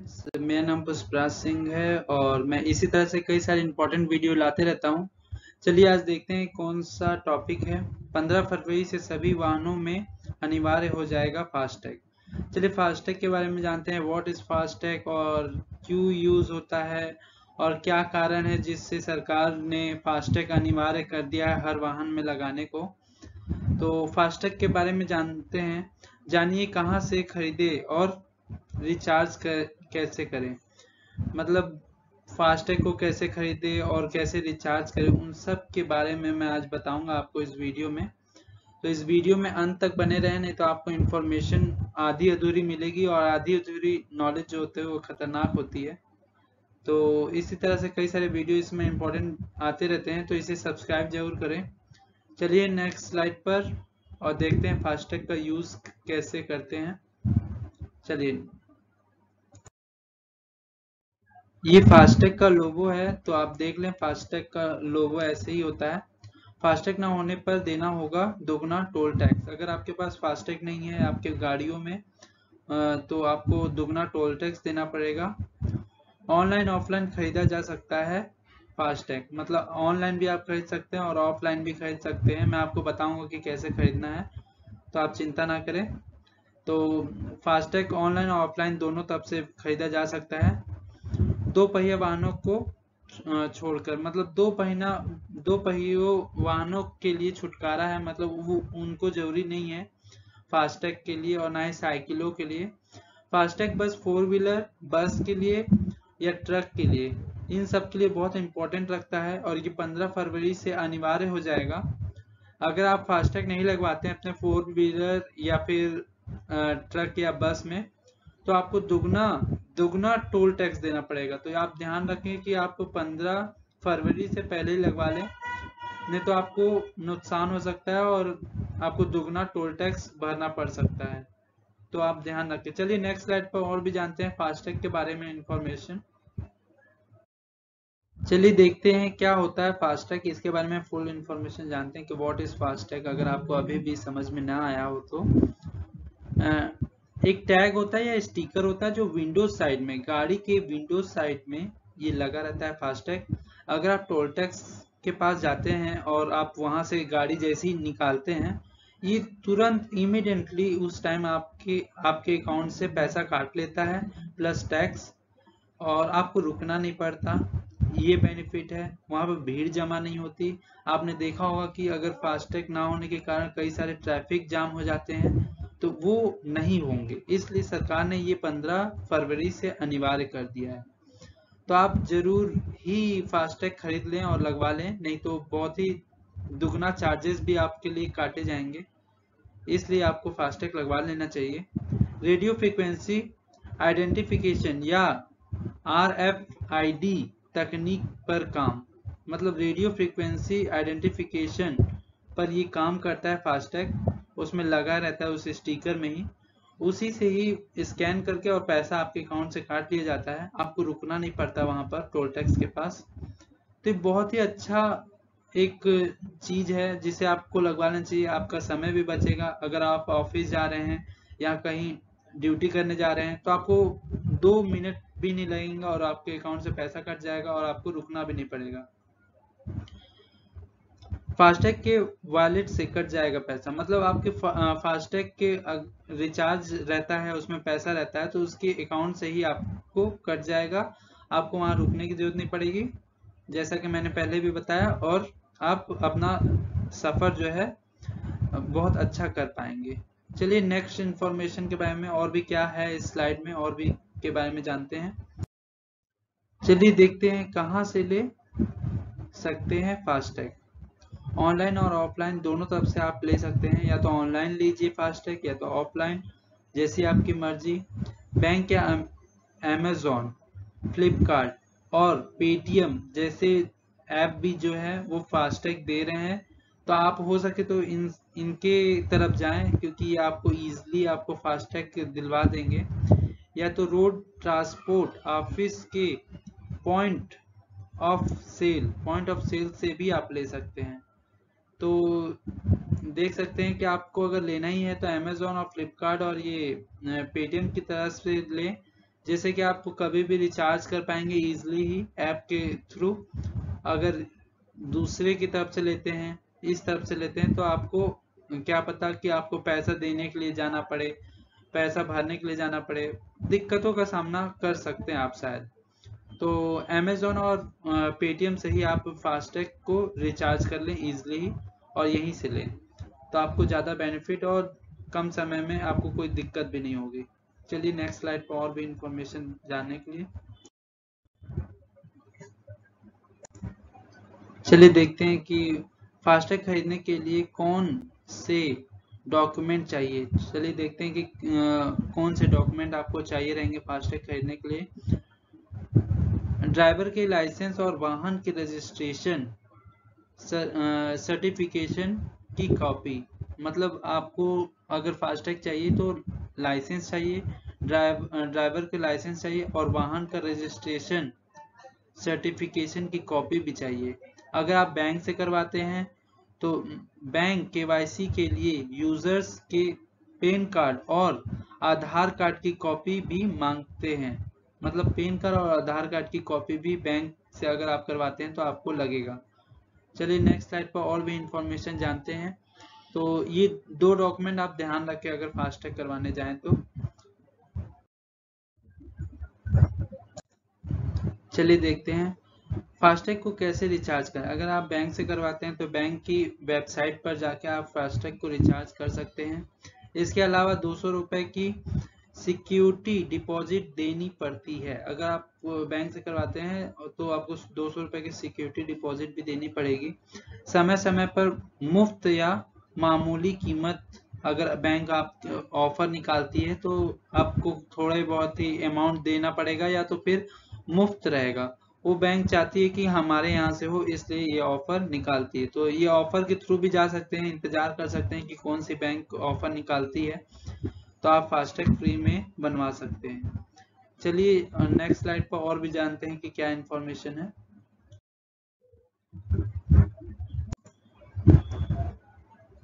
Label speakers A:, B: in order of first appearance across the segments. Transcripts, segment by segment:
A: मेरा नाम पुष्पराज सिंह है और मैं इसी तरह से कई सारे इंपॉर्टेंट वीडियो लाते रहता हूँ। चलिए आज देखते हैं कौन सा टॉपिक है। 15 फरवरी से सभी वाहनों में अनिवार्य हो जाएगा फास्टैग। चलिए फास्टैग के बारे में जानते हैं। व्हाट इज फास्टैग और क्यों यूज होता है और क्या कारण है जिससे सरकार ने फास्टैग अनिवार्य कर दिया है हर वाहन में लगाने को। तो फास्टैग के बारे में जानते हैं। जानिए कहाँ से खरीदे और रिचार्ज कैसे करें। मतलब फास्टैग को कैसे खरीदे और कैसे रिचार्ज करें, उन सब के बारे में मैं आज बताऊंगा आपको इस वीडियो में। तो इस वीडियो में अंत तक बने रहें, नहीं तो आपको इन्फॉर्मेशन आधी अधूरी मिलेगी और आधी अधूरी नॉलेज जो होते हैं वो खतरनाक होती है। तो इसी तरह से कई सारे वीडियो इसमें इम्पोर्टेंट आते रहते हैं, तो इसे सब्सक्राइब जरूर करें। चलिए नेक्स्ट स्लाइड पर और देखते हैं फास्टैग का यूज कैसे करते हैं। चलिए ये फास्टैग का लोगो है, तो आप देख लें फास्टैग का लोगो ऐसे ही होता है। फास्टैग ना होने पर देना होगा दोगुना टोल टैक्स। अगर आपके पास फास्टैग नहीं है आपके गाड़ियों में तो आपको दोगुना टोल टैक्स देना पड़ेगा। ऑनलाइन ऑफलाइन खरीदा जा सकता है फास्टैग, मतलब ऑनलाइन भी आप खरीद सकते हैं और ऑफलाइन भी खरीद सकते हैं। मैं आपको बताऊंगा कि कैसे खरीदना है, तो आप चिंता ना करें। तो फास्टैग ऑनलाइन और ऑफलाइन दोनों तरफ से खरीदा जा सकता है। दो पहिया वाहनों को छोड़कर, मतलब दो पहियों वाहनों के लिए छुटकारा है, मतलब वो उनको जरूरी नहीं है फास्टैग के लिए और ना ही साइकिलों के लिए। फास्टैग बस 4 व्हीलर बस के लिए या ट्रक के लिए, इन सब के लिए बहुत इंपॉर्टेंट रखता है और ये 15 फरवरी से अनिवार्य हो जाएगा। अगर आप फास्टैग नहीं लगवाते हैं अपने 4 व्हीलर या फिर ट्रक या बस में, तो आपको दुगना दुगना टोल टैक्स देना पड़ेगा। तो आप ध्यान रखें कि आप 15 फरवरी से पहले ही लगवा लें, नहीं तो आपको नुकसान हो सकता है और आपको दुगना टोल टैक्स भरना पड़ सकता है। तो आप ध्यान रखें। चलिए नेक्स्ट स्लाइड पर और भी जानते हैं फास्टैग के बारे में इंफॉर्मेशन। चलिए देखते हैं क्या होता है फास्टैग, इसके बारे में फुल इंफॉर्मेशन जानते हैं कि व्हाट इज फास्टैग। अगर आपको अभी भी समझ में ना आया हो तो एक टैग होता है या स्टिकर होता है जो विंडोज साइड में, गाड़ी के विंडोज साइड में ये लगा रहता है फास्टैग। अगर आप टोल टैक्स के पास जाते हैं और आप वहां से गाड़ी जैसे ही निकालते हैं, ये तुरंत इमीडिएटली उस टाइम आपके आपके अकाउंट से पैसा काट लेता है प्लस टैक्स, और आपको रुकना नहीं पड़ता। ये बेनिफिट है। वहां पर भीड़ जमा नहीं होती। आपने देखा होगा कि अगर फास्टैग ना होने के कारण कई सारे ट्रैफिक जाम हो जाते हैं, तो वो नहीं होंगे। इसलिए सरकार ने ये 15 फरवरी से अनिवार्य कर दिया है। तो आप जरूर ही फास्टैग खरीद लें और लगवा लें, नहीं तो बहुत ही दुगना चार्जेस भी आपके लिए काटे जाएंगे। इसलिए आपको फास्टैग लगवा लेना चाहिए। रेडियो फ्रीक्वेंसी आइडेंटिफिकेशन या RFID तकनीक पर काम, मतलब रेडियो फ्रीक्वेंसी आइडेंटिफिकेशन पर ये काम करता है फास्टैग। उसमें लगा रहता है उस स्टिकर में ही, उसी से ही स्कैन करके और पैसा आपके अकाउंट से काट लिया जाता है। आपको रुकना नहीं पड़ता वहां पर टोल टैक्स के पास। तो ये बहुत ही अच्छा एक चीज है जिसे आपको लगवाना चाहिए। आपका समय भी बचेगा। अगर आप ऑफिस जा रहे हैं या कहीं ड्यूटी करने जा रहे हैं तो आपको 2 मिनट भी नहीं लगेंगे और आपके अकाउंट से पैसा कट जाएगा और आपको रुकना भी नहीं पड़ेगा। फास्टैग के वॉलेट से कट जाएगा पैसा, मतलब आपके फास्टैग के रिचार्ज रहता है, उसमें पैसा रहता है, तो उसके अकाउंट से ही आपको कट जाएगा। आपको वहां रुकने की जरूरत नहीं पड़ेगी, जैसा कि मैंने पहले भी बताया, और आप अपना सफर जो है बहुत अच्छा कर पाएंगे। चलिए नेक्स्ट इंफॉर्मेशन के बारे में और भी क्या है इस स्लाइड में और भी के बारे में जानते हैं। चलिए देखते हैं कहाँ से ले सकते हैं फास्टैग। ऑनलाइन और ऑफलाइन दोनों तरफ से आप ले सकते हैं। या तो ऑनलाइन लीजिए फास्टैग या तो ऑफलाइन, जैसी आपकी मर्जी। बैंक या अमेजॉन, फ्लिपकार्ट और पेटीएम जैसे ऐप भी जो है वो फास्टैग दे रहे हैं। तो आप हो सके तो इनके तरफ जाएं, क्योंकि ये आपको इजीली आपको फास्टैग दिलवा देंगे। या तो रोड ट्रांसपोर्ट ऑफिस के पॉइंट पॉइंट ऑफ सेल से भी आप ले सकते हैं। तो देख सकते हैं कि आपको अगर लेना ही है तो अमेजोन और फ्लिपकार्ट और ये पेटीएम की तरफ से लें, जैसे कि आपको कभी भी रिचार्ज कर पाएंगे इजीली ही ऐप के थ्रू। अगर दूसरे की तरफ से लेते हैं, इस तरफ से लेते हैं, तो आपको क्या पता कि आपको पैसा देने के लिए जाना पड़े, पैसा भरने के लिए जाना पड़े, दिक्कतों का सामना कर सकते हैं आप शायद। तो अमेजोन और पेटीएम से ही आप फास्टैग को रिचार्ज कर लें इजीली ही, और यहीं से लें, तो आपको ज़्यादा बेनिफिट और कम समय में आपको कोई दिक्कत भी नहीं होगी। चलिए नेक्स्ट स्लाइड पर और भी इंफॉर्मेशन जानने के लिए चलिए देखते हैं कि फास्टैग खरीदने के लिए कौन से डॉक्यूमेंट चाहिए। चलिए देखते हैं कि कौन से डॉक्यूमेंट आपको चाहिए रहेंगे फास्टैग खरीदने के लिए। ड्राइवर के लाइसेंस और वाहन के रजिस्ट्रेशन सर्टिफिकेशन की कॉपी, मतलब आपको अगर फास्टैग चाहिए तो लाइसेंस चाहिए, ड्राइवर के लाइसेंस चाहिए और वाहन का रजिस्ट्रेशन सर्टिफिकेशन की कॉपी भी चाहिए। अगर आप बैंक से करवाते हैं तो बैंक केवाईसी के लिए यूजर्स के पैन कार्ड और आधार कार्ड की कॉपी भी मांगते हैं, मतलब पैन कार्ड और आधार कार्ड की कॉपी भी बैंक से अगर आप करवाते हैं तो आपको लगेगा। चलिए नेक्स्ट स्लाइड पर और भी इंफॉर्मेशन जानते हैं। तो ये 2 डॉक्यूमेंट आप ध्यान रखें अगर फास्टैग करवाने जाएं तो। चलिए देखते हैं फास्टैग को कैसे रिचार्ज करें। अगर आप बैंक से करवाते हैं तो बैंक की वेबसाइट पर जाके आप फास्टैग को रिचार्ज कर सकते हैं। इसके अलावा 200 रुपये की सिक्योरिटी डिपॉजिट देनी पड़ती है। अगर आप बैंक से करवाते हैं तो आपको 200 रुपये की सिक्योरिटी डिपॉजिट भी देनी पड़ेगी। समय समय पर मुफ्त या मामूली कीमत, अगर बैंक आप ऑफर निकालती है तो आपको थोड़े बहुत ही अमाउंट देना पड़ेगा या तो फिर मुफ्त रहेगा। वो बैंक चाहती है कि हमारे यहाँ से हो, इसलिए ये ऑफर निकालती है। तो ये ऑफर के थ्रू भी जा सकते हैं, इंतजार कर सकते हैं कि कौन सी बैंक ऑफर निकालती है, तो आप फास्टैग फ्री में बनवा सकते हैं। चलिए नेक्स्ट स्लाइड पर और भी जानते हैं कि क्या इंफॉर्मेशन है।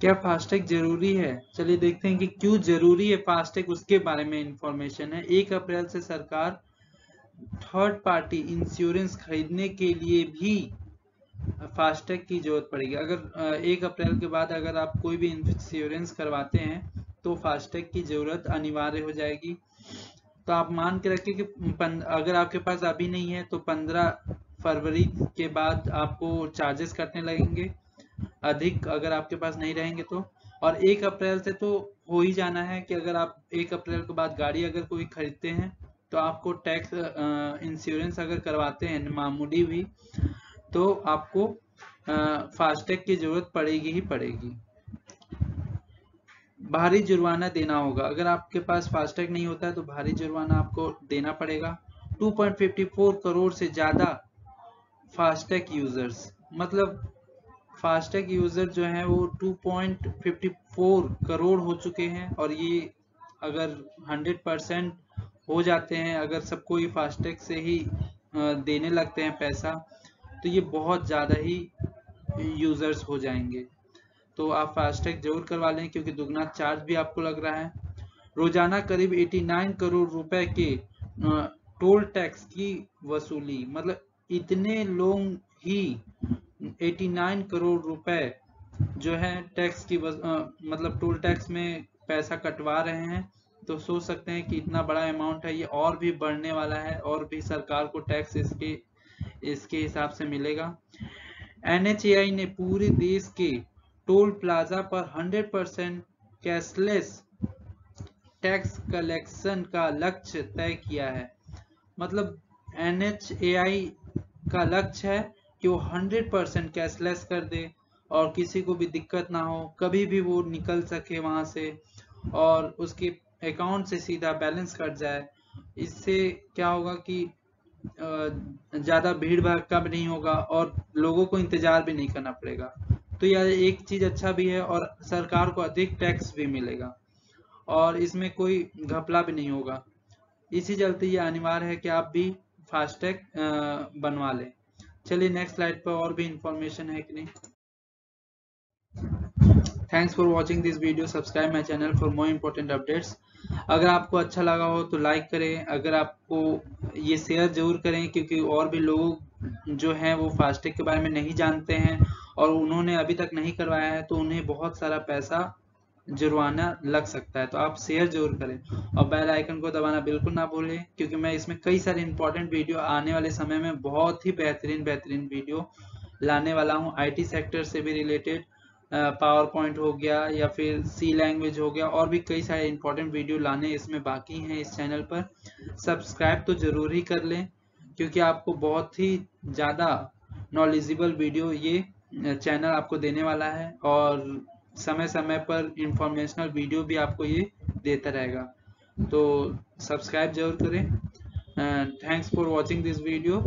A: क्या फास्टैग जरूरी है? चलिए देखते हैं कि क्यों जरूरी है फास्टैग, उसके बारे में इंफॉर्मेशन है। 1 अप्रैल से सरकार थर्ड पार्टी इंश्योरेंस खरीदने के लिए भी फास्टैग की जरूरत पड़ेगी। अगर 1 अप्रैल के बाद अगर आप कोई भी इंश्योरेंस करवाते हैं तो फास्टैग की जरूरत अनिवार्य हो जाएगी। तो आप मान के रखिए कि अगर आपके पास अभी नहीं है तो 15 फरवरी के बाद आपको चार्जेस कटने लगेंगे अधिक, अगर आपके पास नहीं रहेंगे तो। और 1 अप्रैल से तो हो ही जाना है कि अगर आप 1 अप्रैल के बाद गाड़ी अगर कोई खरीदते हैं तो आपको टैक्स इंश्योरेंस अगर करवाते हैं मामूली भी, तो आपको फास्टैग की जरूरत पड़ेगी ही पड़ेगी। भारी जुर्माना देना होगा। अगर आपके पास फास्टैग नहीं होता है तो भारी जुर्माना आपको देना पड़ेगा। 2.54 करोड़ से ज्यादा फास्टैग यूजर्स, मतलब फास्टैग यूजर जो है वो 2.54 करोड़ हो चुके हैं। और ये अगर 100% हो जाते हैं, अगर सबको ये फास्टैग से ही देने लगते हैं पैसा, तो ये बहुत ज़्यादा ही यूजर्स हो जाएंगे। तो आप फास्टैग जरूर करवा लें क्योंकि दुगना चार्ज भी आपको लग रहा है। रोजाना करीब 89 करोड़ रुपए के टोल टैक्स की वसूली, मतलब इतने लोग ही 89 करोड़ रुपए जो है टैक्स की मतलब टोल टैक्स में पैसा कटवा रहे हैं। तो सोच सकते हैं कि इतना बड़ा अमाउंट है, ये और भी बढ़ने वाला है और भी सरकार को टैक्स इसके हिसाब से मिलेगा। NHAI ने पूरे देश के टोल प्लाजा पर 100% कैशलेस टैक्स कलेक्शन का लक्ष्य तय किया है। मतलब NHAI का लक्ष्य है कि वो 100% कैशलेस कर दे और किसी को भी दिक्कत ना हो, कभी भी वो निकल सके वहां से और उसके अकाउंट से सीधा बैलेंस कट जाए। इससे क्या होगा कि ज़्यादा भीड़ भाड़ कम नहीं होगा और लोगों को इंतजार भी नहीं करना पड़ेगा। तो यह एक चीज़ अच्छा भी है और सरकार को अधिक टैक्स भी मिलेगा और इसमें कोई घपला भी नहीं होगा। इसी चलते ये अनिवार्य है कि आप भी फास्टैग बनवा लें। चलिए नेक्स्ट स्लाइड पर और भी इंफॉर्मेशन है कि नहीं। Thanks for watching this video. Subscribe my channel for more important updates. अगर आपको अच्छा लगा हो तो लाइक करें, अगर आपको ये शेयर जरूर करें, क्योंकि और भी लोग जो हैं वो फास्टैग के बारे में नहीं जानते हैं और उन्होंने अभी तक नहीं करवाया है, तो उन्हें बहुत सारा पैसा जुर्माना लग सकता है। तो आप शेयर जरूर करें और बेल आइकन को दबाना बिल्कुल ना भूलें, क्योंकि मैं इसमें कई सारे इंपॉर्टेंट वीडियो आने वाले समय में बहुत ही बेहतरीन वीडियो लाने वाला हूं। आईटी सेक्टर से भी रिलेटेड पावर पॉइंट हो गया या फिर सी लैंग्वेज हो गया, और भी कई सारे इंपॉर्टेंट वीडियो लाने इसमें बाकी हैं इस चैनल पर। सब्सक्राइब तो जरूर ही कर लें, क्योंकि आपको बहुत ही ज़्यादा नॉलेजेबल वीडियो ये चैनल आपको देने वाला है, और समय समय पर इंफॉर्मेशनल वीडियो भी आपको ये देता रहेगा। तो सब्सक्राइब जरूर करें। Thanks for watching this video.